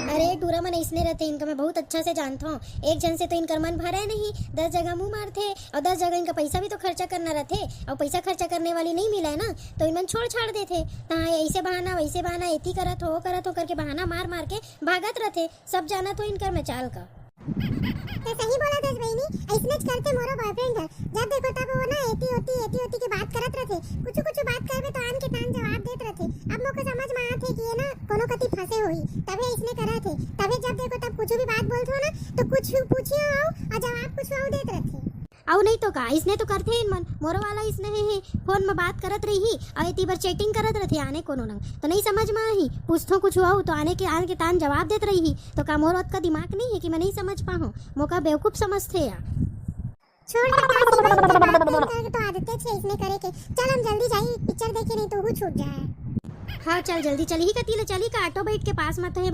अरे टूरा मन इसने रहते, इनका मैं बहुत अच्छा से जानता हूँ। एक जन से तो इनका मन भरा है नहीं, 10 जगह मुंह मारते और 10 जगह इनका पैसा भी तो खर्चा करना रहते, और पैसा खर्चा करने वाली नहीं मिला है ना तो इनमन छोड़ छाड़ देते। हाँ ऐसे बहाना वैसे बहाना, एती करत हो वो करत हो करके बहाना मार मार के भागत रहते। सब जाना तो इनकर मैं चाल का। तो सही बोला दस बहनी, ऐसने करते मोरा बॉयफ्रेंड है। जब देखो तब वो ना एती होती की बात करत रहते, कुछ बात करबे तो आन के तान जवाब देत रहते। अब मोके समझ में आथे कि ये ना कोनो कति फंसे होई, तबे ऐसने करत है। तबे जब देखो तब कुछ भी बात बोलत हो ना तो कुछ पूछियो आओ और जवाब कुछ और देत रहते। आउ नहीं तो का इसने तो करते इन मन मोरो वाला इसने है फोन में बात करत रही और इतनी बार चैटिंग करत रहते आने कोनो नंग तो नहीं समझ में आई। पूछतो कुछ हुआ तो आने के तान जवाब देत रही तो का मोर का दिमाग नहीं है कि मैं नहीं समझ पाऊँ, मौका बेवकूफ समझते या। छोड़ दे तो आदतें छे इसने करे के। चल हम जल्दी जाई पिक्चर देखे, नहीं तो वो छूट जाए। हाँ चल जल्दी चली ही कतीले चली का ऑटो बैठ के पास मत है।